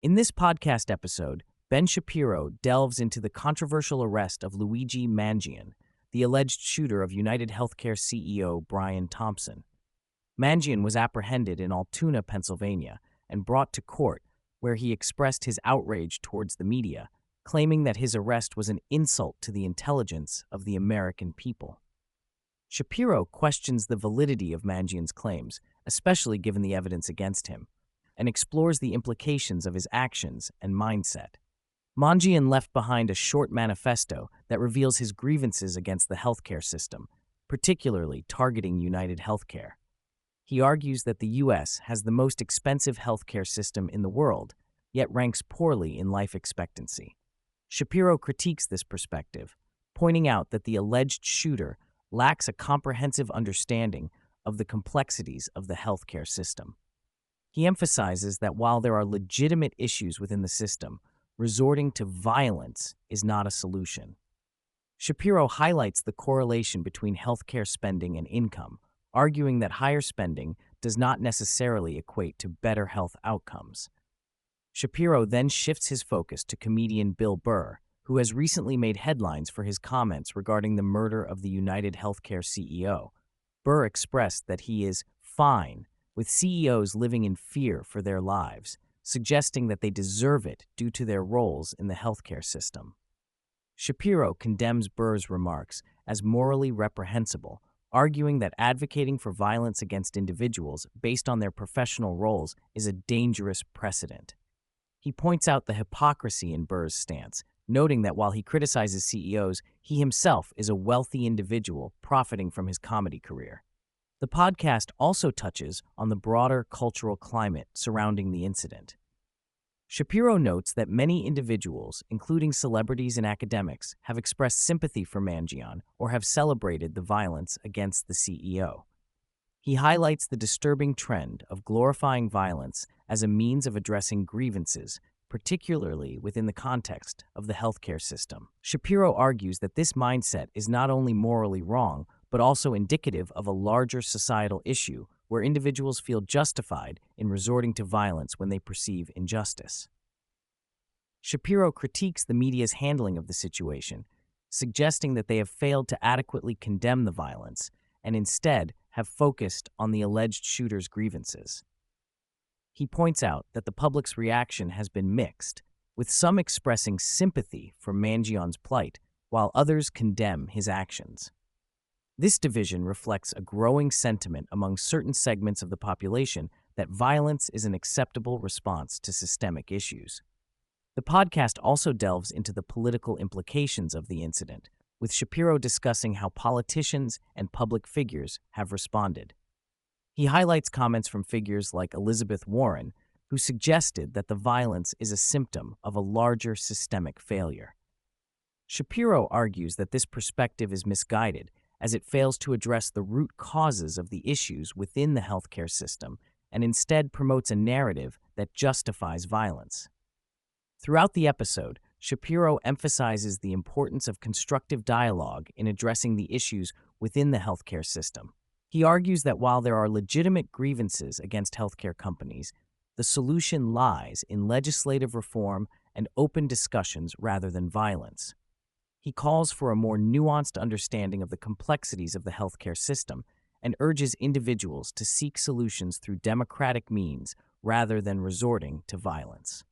In this podcast episode, Ben Shapiro delves into the controversial arrest of Luigi Mangion, the alleged shooter of United Healthcare CEO Brian Thompson. Mangion was apprehended in Altoona, Pennsylvania, and brought to court, where he expressed his outrage towards the media, claiming that his arrest was an insult to the intelligence of the American people. Shapiro questions the validity of Mangion's claims, especially given the evidence against him, and explores the implications of his actions and mindset. Mangion left behind a short manifesto that reveals his grievances against the healthcare system, particularly targeting United Healthcare. He argues that the U.S. has the most expensive healthcare system in the world, yet ranks poorly in life expectancy. Shapiro critiques this perspective, pointing out that the alleged shooter lacks a comprehensive understanding of the complexities of the healthcare system. He emphasizes that while there are legitimate issues within the system, resorting to violence is not a solution. Shapiro highlights the correlation between healthcare spending and income, arguing that higher spending does not necessarily equate to better health outcomes. Shapiro then shifts his focus to comedian Bill Burr, who has recently made headlines for his comments regarding the murder of the United Healthcare CEO. Burr expressed that he is fine with CEOs living in fear for their lives, suggesting that they deserve it due to their roles in the healthcare system. Shapiro condemns Burr's remarks as morally reprehensible, arguing that advocating for violence against individuals based on their professional roles is a dangerous precedent. He points out the hypocrisy in Burr's stance, noting that while he criticizes CEOs, he himself is a wealthy individual profiting from his comedy career. The podcast also touches on the broader cultural climate surrounding the incident. Shapiro notes that many individuals, including celebrities and academics, have expressed sympathy for Mangion or have celebrated the violence against the CEO. He highlights the disturbing trend of glorifying violence as a means of addressing grievances, particularly within the context of the healthcare system. Shapiro argues that this mindset is not only morally wrong, but also indicative of a larger societal issue where individuals feel justified in resorting to violence when they perceive injustice. Shapiro critiques the media's handling of the situation, suggesting that they have failed to adequately condemn the violence and instead have focused on the alleged shooter's grievances. He points out that the public's reaction has been mixed, with some expressing sympathy for Mangion's plight, while others condemn his actions. This division reflects a growing sentiment among certain segments of the population that violence is an acceptable response to systemic issues. The podcast also delves into the political implications of the incident, with Shapiro discussing how politicians and public figures have responded. He highlights comments from figures like Elizabeth Warren, who suggested that the violence is a symptom of a larger systemic failure. Shapiro argues that this perspective is misguided, as it fails to address the root causes of the issues within the healthcare system and instead promotes a narrative that justifies violence. Throughout the episode, Shapiro emphasizes the importance of constructive dialogue in addressing the issues within the healthcare system. He argues that while there are legitimate grievances against healthcare companies, the solution lies in legislative reform and open discussions rather than violence. He calls for a more nuanced understanding of the complexities of the healthcare system and urges individuals to seek solutions through democratic means rather than resorting to violence.